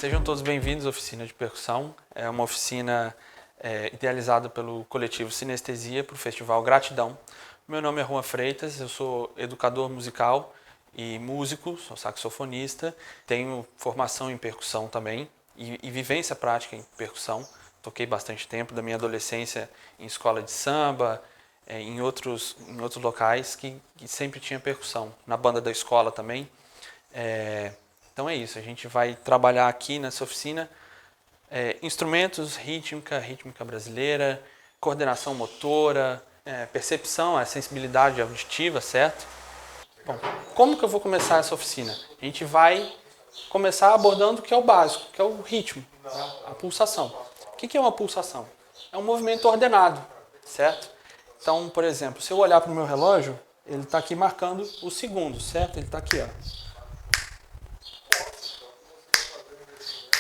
Sejam todos bem-vindos à Oficina de Percussão. É uma oficina idealizada pelo coletivo Sinestesia para o Festival Gratidão. Meu nome é Juan Freitas, eu sou educador musical e músico, sou saxofonista, tenho formação em percussão também e vivência prática em percussão. Toquei bastante tempo da minha adolescência em escola de samba, em outros locais que sempre tinha percussão, na banda da escola também. Então é isso, a gente vai trabalhar aqui nessa oficina instrumentos, rítmica brasileira, coordenação motora, percepção, a sensibilidade auditiva, certo? Bom, como que eu vou começar essa oficina? A gente vai começar abordando o que é o básico, que é o ritmo, a pulsação. O que é uma pulsação? É um movimento ordenado, certo? Então, por exemplo, se eu olhar para o meu relógio, ele está aqui marcando os segundos, certo? Ele está aqui, ó.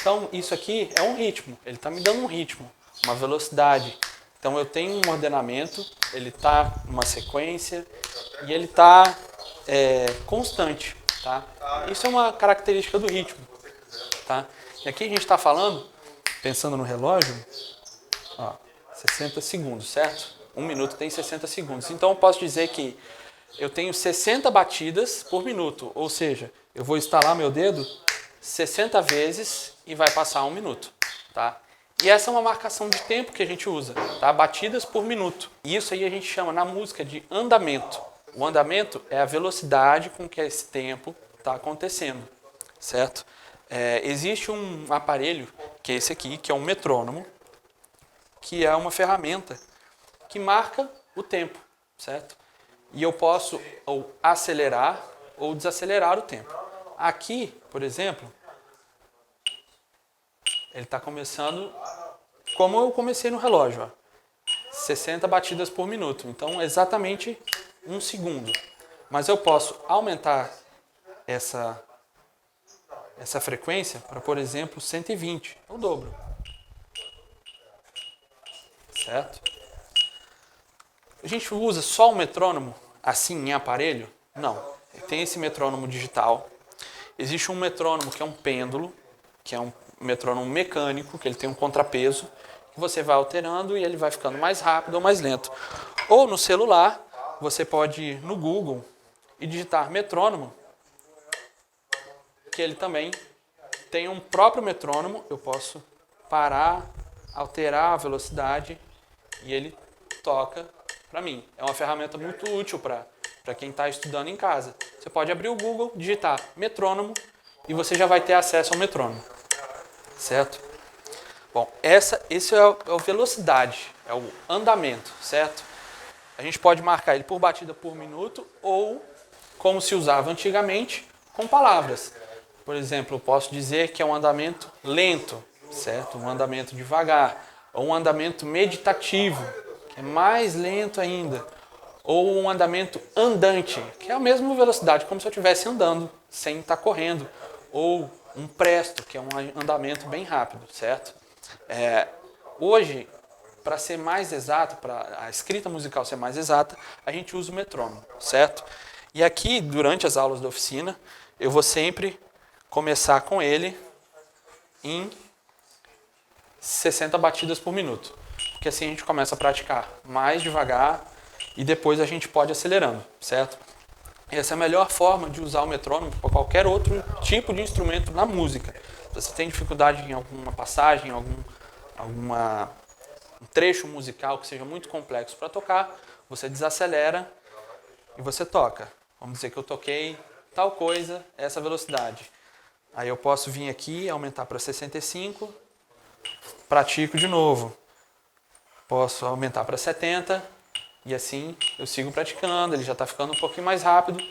Então, isso aqui é um ritmo, ele está me dando um ritmo, uma velocidade. Então, eu tenho um ordenamento, ele está numa sequência e ele está constante. Tá? Isso é uma característica do ritmo. Tá? E aqui a gente está falando, pensando no relógio, 60 segundos, certo? 1 minuto tem 60 segundos. Então, eu posso dizer que eu tenho 60 batidas por minuto, ou seja, eu vou estalar meu dedo 60 vezes e vai passar 1 minuto, tá? E essa é uma marcação de tempo que a gente usa, tá? Batidas por minuto. E isso aí a gente chama na música de andamento. O andamento é a velocidade com que esse tempo está acontecendo, certo? Existe um aparelho, que é esse aqui, que é um metrônomo, que é uma ferramenta que marca o tempo, certo? E eu posso ou acelerar ou desacelerar o tempo. Aqui, por exemplo, ele está começando como eu comecei no relógio, ó, 60 batidas por minuto. Então, exatamente 1 segundo. Mas eu posso aumentar essa frequência para, por exemplo, 120, o dobro. Certo? A gente usa só o metrônomo assim em aparelho? Não. Tem esse metrônomo digital. Existe um metrônomo que é um pêndulo, que é um metrônomo mecânico, que ele tem um contrapeso, que você vai alterando e ele vai ficando mais rápido ou mais lento. Ou no celular, você pode ir no Google e digitar metrônomo, que ele também tem um próprio metrônomo, eu posso parar, alterar a velocidade e ele toca para mim. É uma ferramenta muito útil para quem está estudando em casa. Você pode abrir o Google, digitar metrônomo e você já vai ter acesso ao metrônomo. Certo? Bom, esse é a velocidade, é o andamento, certo? A gente pode marcar ele por batida por minuto ou, como se usava antigamente, com palavras. Por exemplo, eu posso dizer que é um andamento lento, certo? Um andamento devagar, ou um andamento meditativo, que é mais lento ainda, ou um andamento andante, que é a mesma velocidade, como se eu estivesse andando, sem estar correndo, ou um presto, que é um andamento bem rápido, certo? Hoje, para ser mais exato, para a escrita musical ser mais exata, a gente usa o metrônomo, certo? E aqui, durante as aulas da oficina, eu vou sempre começar com ele em 60 batidas por minuto, porque assim a gente começa a praticar mais devagar e depois a gente pode ir acelerando, certo? Essa é a melhor forma de usar o metrônomo para qualquer outro tipo de instrumento na música. Se você tem dificuldade em alguma passagem, um trecho musical que seja muito complexo para tocar, você desacelera e você toca. Vamos dizer que eu toquei tal coisa, essa velocidade. Aí eu posso vir aqui, aumentar para 65, pratico de novo. Posso aumentar para 70, e assim eu sigo praticando, ele já está ficando um pouquinho mais rápido.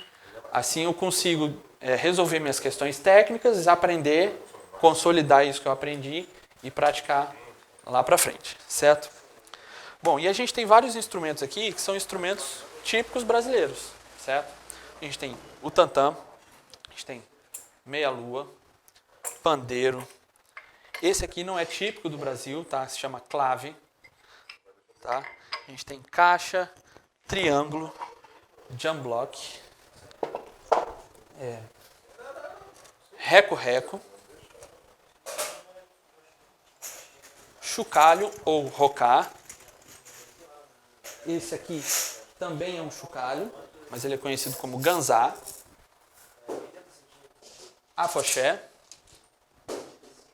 Assim eu consigo resolver minhas questões técnicas, aprender, consolidar isso que eu aprendi e praticar lá para frente, certo? Bom, e a gente tem vários instrumentos aqui que são instrumentos típicos brasileiros, certo? A gente tem o tantã, a gente tem meia-lua, pandeiro. Esse aqui não é típico do Brasil, tá? Se chama clave, tá? A gente tem caixa, triângulo, jamblock, reco-reco, chocalho ou rocar. Esse aqui também é um chocalho, mas ele é conhecido como ganzá. Afoxé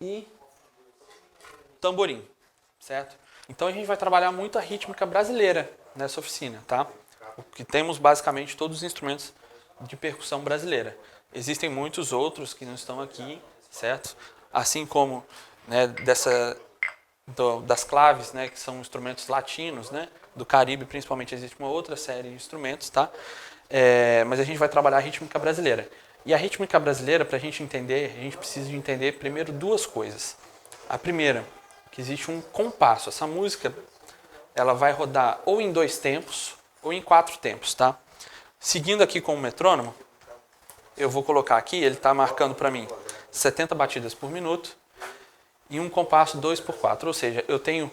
e tamborim, certo? Então a gente vai trabalhar muito a rítmica brasileira nessa oficina, tá? O que temos basicamente todos os instrumentos de percussão brasileira. Existem muitos outros que não estão aqui, certo? Assim como, né, das claves, né, que são instrumentos latinos, né? Do Caribe, principalmente, existe uma outra série de instrumentos, tá? Mas a gente vai trabalhar a rítmica brasileira. E a rítmica brasileira, para a gente entender, a gente precisa de entender primeiro duas coisas. A primeira, que existe um compasso. Essa música, ela vai rodar ou em 2 tempos ou em 4 tempos, tá? Seguindo aqui com o metrônomo, eu vou colocar aqui, ele está marcando para mim 70 batidas por minuto e um compasso 2/4, ou seja, eu tenho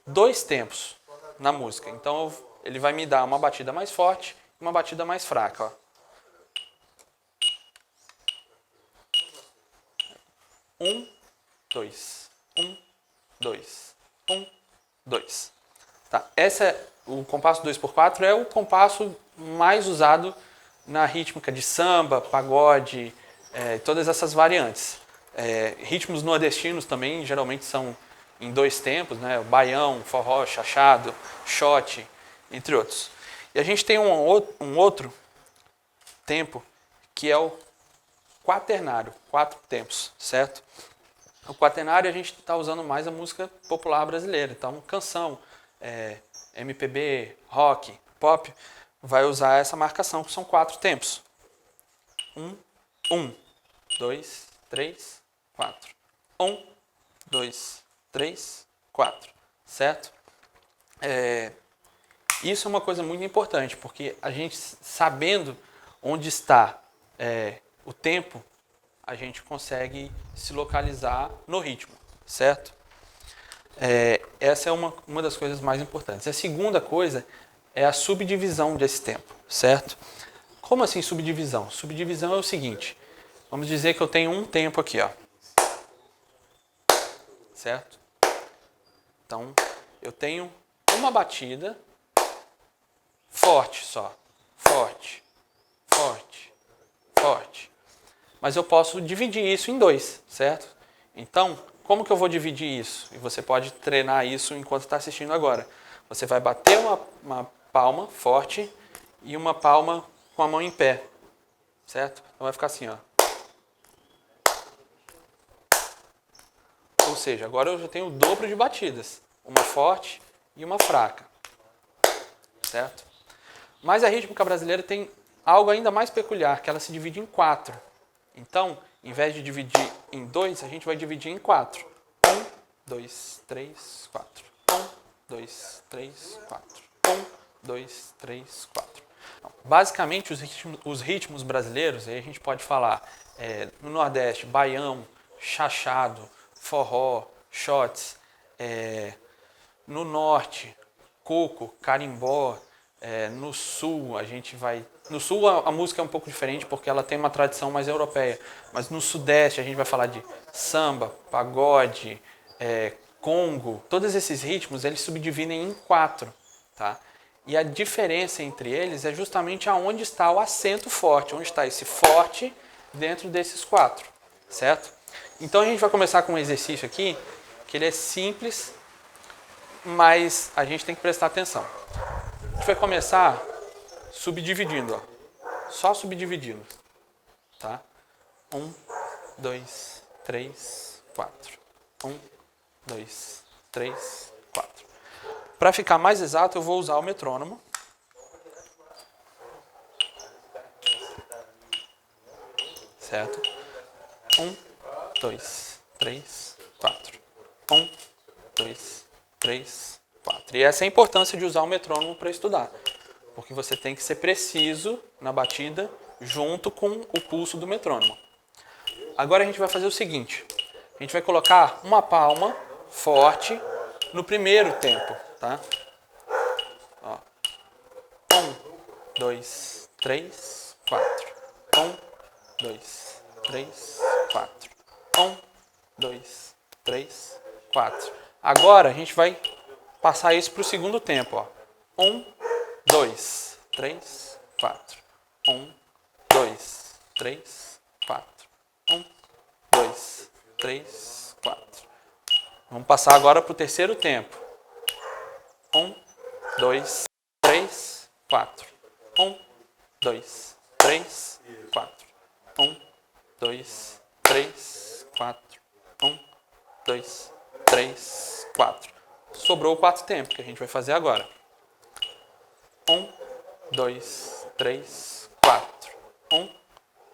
2 tempos na música. Então ele vai me dar uma batida mais forte e uma batida mais fraca, ó. 1, 2, 1, 2, 1, 2. Tá? O compasso 2/4 é o compasso mais usado na rítmica de samba, pagode, todas essas variantes. Ritmos nordestinos também geralmente são em 2 tempos, né? O baião, forró, chachado, shot, entre outros. E a gente tem um outro tempo que é o quaternário, 4 tempos, certo? O quaternário a gente está usando mais a música popular brasileira, então canção, MPB, rock, pop, vai usar essa marcação, que são 4 tempos. 1, 2, 3, 4. 1, 2, 3, 4. Certo? Isso é uma coisa muito importante, porque a gente, sabendo onde está o tempo, a gente consegue se localizar no ritmo, certo? Essa é uma das coisas mais importantes. A segunda coisa é a subdivisão desse tempo, certo? Como assim subdivisão? Subdivisão é o seguinte, vamos dizer que eu tenho um tempo aqui, ó, certo? Então, eu tenho uma batida forte só, forte, forte, forte. Mas eu posso dividir isso em 2, certo? Então, como que eu vou dividir isso? E você pode treinar isso enquanto está assistindo agora. Você vai bater uma palma forte e uma palma com a mão em pé, certo? Então vai ficar assim, ó. Ou seja, agora eu já tenho o dobro de batidas. Uma forte e uma fraca, certo? Mas a rítmica brasileira tem algo ainda mais peculiar, que ela se divide em 4. Então, em vez de dividir em 2, a gente vai dividir em 4. 1, 2, 3, 4. 1, 2, 3, 4. 1, 2, 3, 4. Basicamente, os ritmos brasileiros, aí a gente pode falar no Nordeste, baião, chachado, forró, shots. No Norte, coco, carimbó. No Sul, a gente vai... No Sul, a música é um pouco diferente porque ela tem uma tradição mais europeia. Mas no Sudeste, a gente vai falar de samba, pagode, congo. Todos esses ritmos, eles subdividem em 4. Tá? E a diferença entre eles é justamente aonde está o acento forte. Onde está esse forte dentro desses 4. Certo? Então, a gente vai começar com um exercício aqui, que ele é simples, mas a gente tem que prestar atenção. A gente vai começar subdividindo, ó. Só subdividindo, tá? 1, 2, 3, 4. 1, 2, 3, 4. Para ficar mais exato, eu vou usar o metrônomo. Certo? 1, 2, 3, 4. 1, 2, 3, 4. E essa é a importância de usar o metrônomo para estudar. Porque você tem que ser preciso na batida junto com o pulso do metrônomo. Agora a gente vai fazer o seguinte. A gente vai colocar uma palma forte no primeiro tempo. Tá? 1, 2, 3, 4. 1, 2, 3, 4. 1, 2, 3, 4. Agora a gente vai passar isso para o segundo tempo. Ó. 1, 2, 3, 4. 1, 2, 3, 4. 1, 2, 3, 4. Vamos passar agora para o terceiro tempo. 1, 2, 3, 4. 1, 2, 3, 4. 1, 2, 3, 4. 1, 2, 3, 4. Sobrou o quarto tempo que a gente vai fazer agora. 1, 2, 3, 4. 1,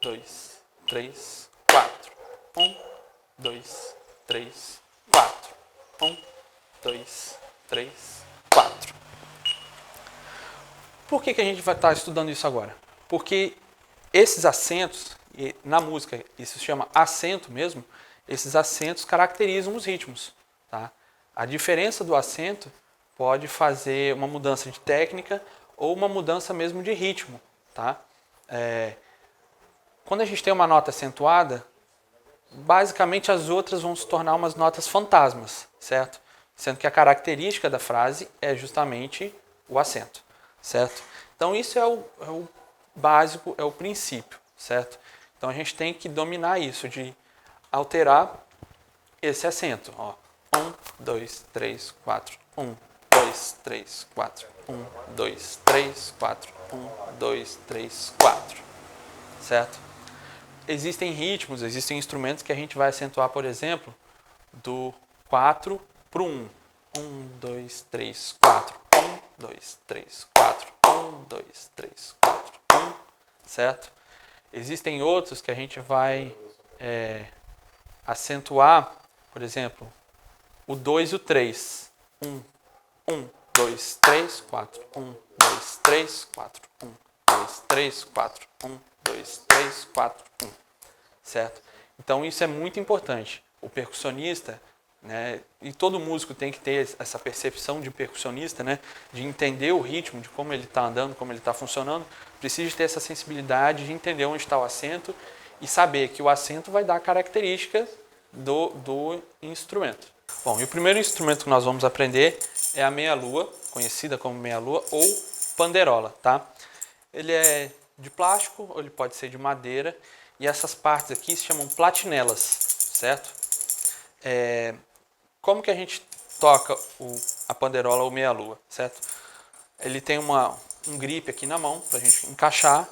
2, 3, 4. 1, 2, 3, 4. 1, 2, 3, 4. Por que a gente vai estar estudando isso agora? Porque esses acentos, e na música isso se chama acento mesmo, esses acentos caracterizam os ritmos. Tá? A diferença do acento pode fazer uma mudança de técnica ou uma mudança mesmo de ritmo. Tá? Quando a gente tem uma nota acentuada, basicamente as outras vão se tornar umas notas fantasmas, certo? Sendo que a característica da frase é justamente o acento, certo? Então isso é o básico, é o princípio, certo? Então a gente tem que dominar isso, de alterar esse acento. Ó. 1, 2, 3, 4. 1, 2, 3, 4. 1, 2, 3, 4. 1, 2, 3, 4. Certo? Existem ritmos, existem instrumentos que a gente vai acentuar, por exemplo, do 4 para o 1. 1, 2, 3, 4. 1, 2, 3, 4. 1, 2, 3, 4. 1. Certo? Existem outros que a gente vai acentuar, por exemplo, o 2 e o 3. 1, 1, 2, 3, 4. 1, 2, 3, 4. 1, 2, 3, 4. 1, 2, 3, 4, 1. Certo? Então isso é muito importante. O percussionista, né, e todo músico tem que ter essa percepção de percussionista, né, de entender o ritmo, de como ele está andando, como ele está funcionando. Precisa ter essa sensibilidade de entender onde está o acento e saber que o acento vai dar característica do instrumento. Bom, e o primeiro instrumento que nós vamos aprender é a meia-lua, conhecida como meia-lua ou panderola, tá? Ele é de plástico ou ele pode ser de madeira e essas partes aqui se chamam platinelas, certo? Como que a gente toca a panderola ou meia-lua, certo? Ele tem um gripe aqui na mão para a gente encaixar,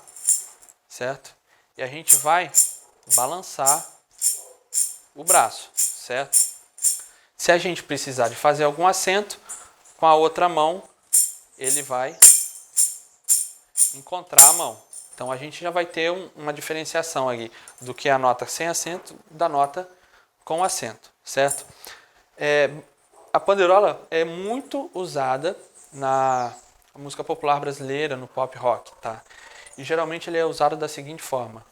certo? E a gente vai balançar o braço, certo? Se a gente precisar de fazer algum acento, com a outra mão ele vai encontrar a mão. Então a gente já vai ter uma diferenciação aqui do que é a nota sem acento da nota com acento, certo? A panderola é muito usada na música popular brasileira, no pop rock, tá? E geralmente ele é usado da seguinte forma.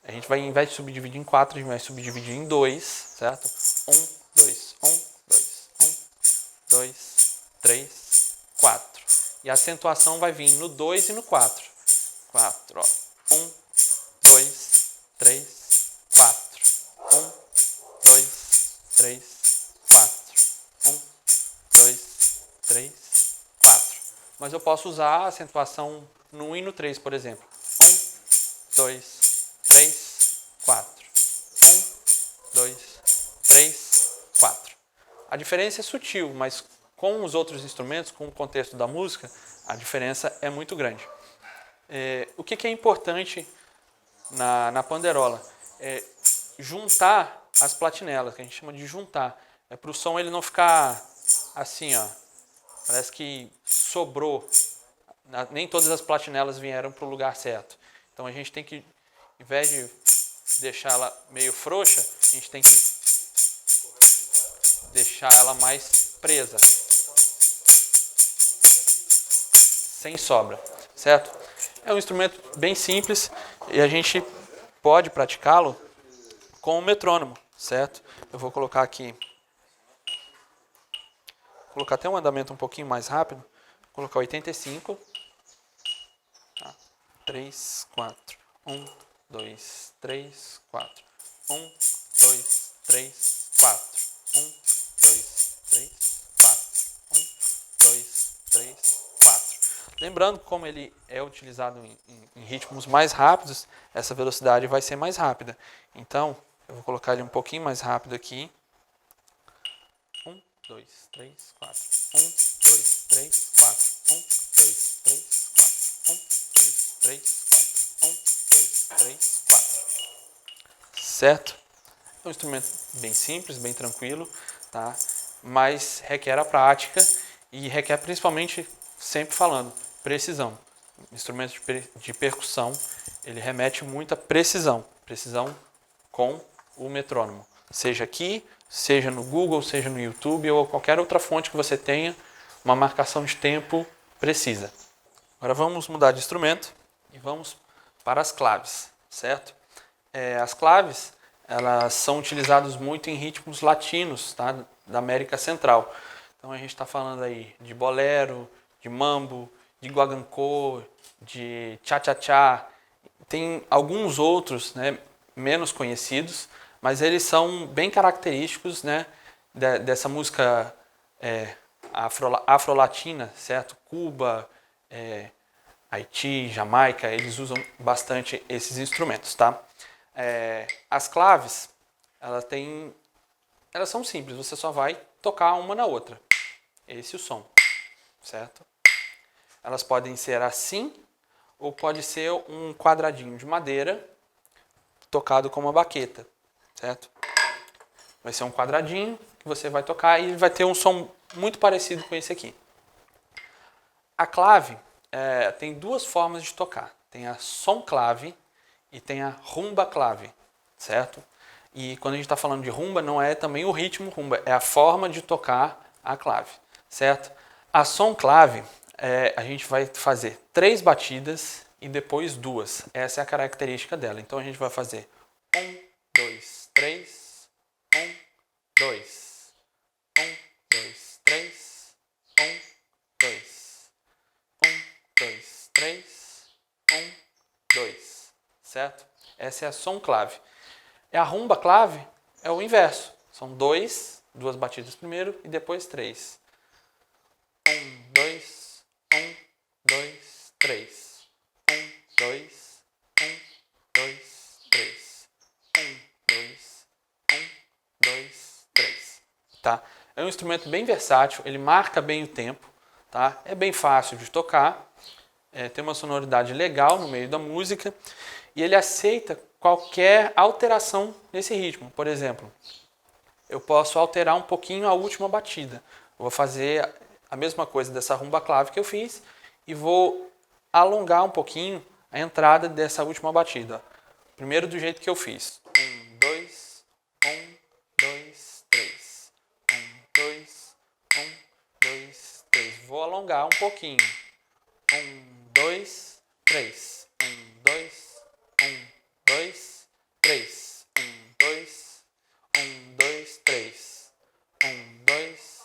A gente vai, ao invés de subdividir em 4, a gente vai subdividir em 2, certo? 1, 2, 1, 2, 1, 2, 3, 4. E a acentuação vai vir no 2 e no 4. 4, ó. 1, 2, 3, 4. 1, 2, 3, 4. 1, 2, 3, 4. Mas eu posso usar a acentuação no 1 e no 3, por exemplo. 1, 2, 3, 4. 1, 2, 3, 4. A diferença é sutil, mas com os outros instrumentos, com o contexto da música, a diferença é muito grande. O que é importante na panderola? É juntar as platinelas, que a gente chama de juntar. É para o som ele não ficar assim, ó. Parece que sobrou. Nem todas as platinelas vieram para o lugar certo. Então a gente tem que, ao invés de deixar ela meio frouxa, a gente tem que deixar ela mais presa, sem sobra, certo? É um instrumento bem simples e a gente pode praticá-lo com o metrônomo, certo? Eu vou colocar aqui, colocar até um andamento um pouquinho mais rápido, vou colocar 85, 3, 4, 1, 2, 3, 4, 1, 2, 3, 4, 1, Lembrando que como ele é utilizado em ritmos mais rápidos, essa velocidade vai ser mais rápida. Então, eu vou colocar ele um pouquinho mais rápido aqui. 1, 2, 3, 4. 1, 2, 3, 4. 1, 2, 3, 4. 1, 2, 3, 4. 1, 2, 3, 4. Certo? É um instrumento bem simples, bem tranquilo, tá? Mas requer a prática e requer principalmente, sempre falando, precisão. Instrumento de percussão, ele remete muito à precisão. Precisão com o metrônomo. Seja aqui, seja no Google, seja no YouTube ou qualquer outra fonte que você tenha, uma marcação de tempo precisa. Agora vamos mudar de instrumento e vamos para as claves, certo? As claves, elas são utilizadas muito em ritmos latinos, tá? Da América Central. Então a gente está falando aí de bolero, de mambo, de guaguancó, de cha-cha-cha. Tem alguns outros, né, menos conhecidos, mas eles são bem característicos, né, dessa música afro-latina, certo? Cuba, Haiti, Jamaica, eles usam bastante esses instrumentos, tá? As claves, elas são simples, você só vai tocar uma na outra. Esse é o som, certo? Elas podem ser assim, ou pode ser um quadradinho de madeira tocado com uma baqueta, certo? Vai ser um quadradinho que você vai tocar e vai ter um som muito parecido com esse aqui. A clave tem duas formas de tocar. Tem a som clave e tem a rumba clave, certo? E quando a gente está falando de rumba, não é também o ritmo rumba, é a forma de tocar a clave, certo? A som clave, a gente vai fazer 3 batidas e depois 2. Essa é a característica dela. Então a gente vai fazer 1, 2, 3, 1, 2, 1, 2, 3, 1, 2, 1, 2, 3, 1, 2, certo? Essa é a som clave. E a rumba clave é o inverso. São 2 batidas primeiro e depois 3. 1, 2, 1, 2, 3. 1, 2, 1, 2, 3. 1, 2, 1, 2, 3. Tá? É um instrumento bem versátil, ele marca bem o tempo, tá? É bem fácil de tocar, tem uma sonoridade legal no meio da música e ele aceita qualquer alteração nesse ritmo. Por exemplo, eu posso alterar um pouquinho a última batida. Eu vou fazer a mesma coisa dessa rumba clave que eu fiz e vou alongar um pouquinho a entrada dessa última batida. Primeiro do jeito que eu fiz. 1, 2, 1, 2, 3. 1, 2, 1, 2, 3. Vou alongar um pouquinho. 1, 2, 3. 1, 2, 1, 2, 3. 1, 2, 1, 2, 3. 1, 2,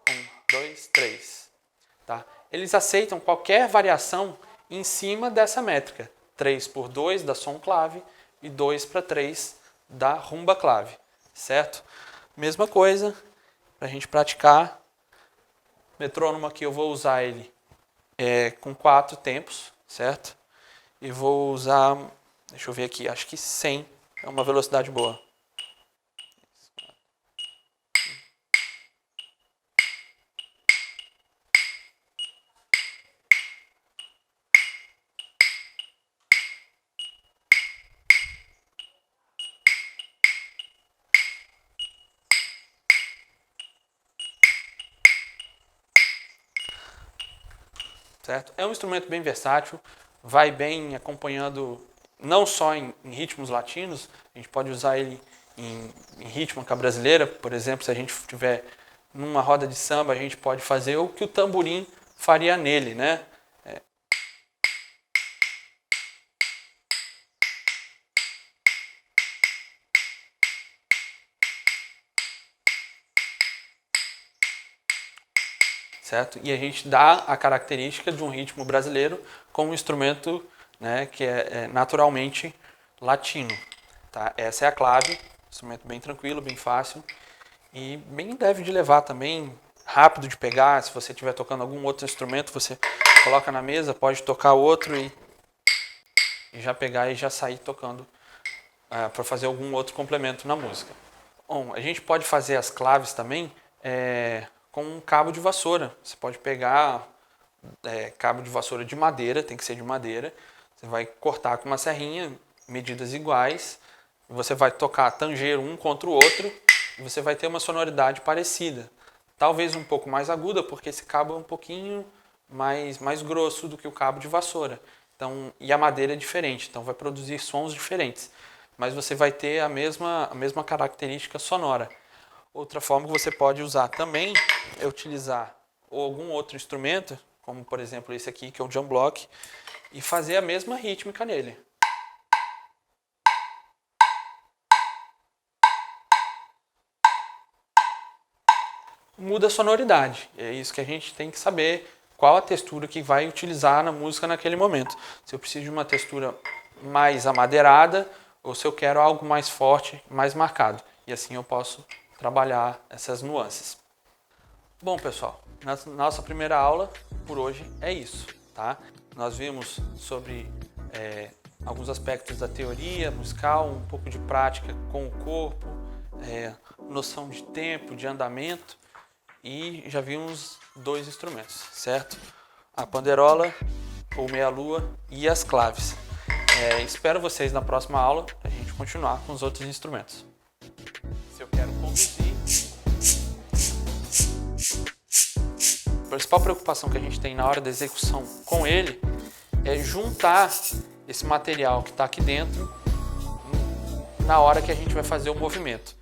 1, 2, 3. Tá? Eles aceitam qualquer variação em cima dessa métrica. 3 por 2 da som clave e 2 para 3 da rumba clave. Certo? Mesma coisa para a gente praticar. Metrônomo aqui eu vou usar ele com 4 tempos, certo? E vou usar, deixa eu ver aqui, acho que 100 é uma velocidade boa. Certo? É um instrumento bem versátil, vai bem acompanhando não só em ritmos latinos, a gente pode usar ele em rítmica brasileira, por exemplo, se a gente estiver numa roda de samba, a gente pode fazer o que o tamborim faria nele, né? Certo? E a gente dá a característica de um ritmo brasileiro com um instrumento, né, que é naturalmente latino. Tá? Essa é a clave, instrumento bem tranquilo, bem fácil e bem leve de levar também. rápido de pegar. Se você estiver tocando algum outro instrumento, você coloca na mesa, pode tocar outro e já pegar e já sair tocando para fazer algum outro complemento na música. Bom, a gente pode fazer as claves também com um cabo de vassoura. Você pode pegar cabo de vassoura de madeira, tem que ser de madeira. Você vai cortar com uma serrinha, medidas iguais. Você vai tocar tanger um contra o outro e você vai ter uma sonoridade parecida. Talvez um pouco mais aguda, porque esse cabo é um pouquinho mais grosso do que o cabo de vassoura. Então, e a madeira é diferente, então vai produzir sons diferentes. Mas você vai ter a mesma característica sonora. Outra forma que você pode usar também é utilizar algum outro instrumento, como por exemplo esse aqui, que é o drum block, e fazer a mesma rítmica nele. Muda a sonoridade. É isso que a gente tem que saber, qual a textura que vai utilizar na música naquele momento. Se eu preciso de uma textura mais amadeirada ou se eu quero algo mais forte, mais marcado. E assim eu posso trabalhar essas nuances. Bom, pessoal, nossa primeira aula por hoje é isso, tá? Nós vimos sobre alguns aspectos da teoria musical, um pouco de prática com o corpo, noção de tempo, de andamento, e já vimos 2 instrumentos, certo? A panderola, ou meia-lua, e as claves. Espero vocês na próxima aula para a gente continuar com os outros instrumentos. Se eu quero conduzir, a principal preocupação que a gente tem na hora da execução com ele é juntar esse material que está aqui dentro na hora que a gente vai fazer o movimento.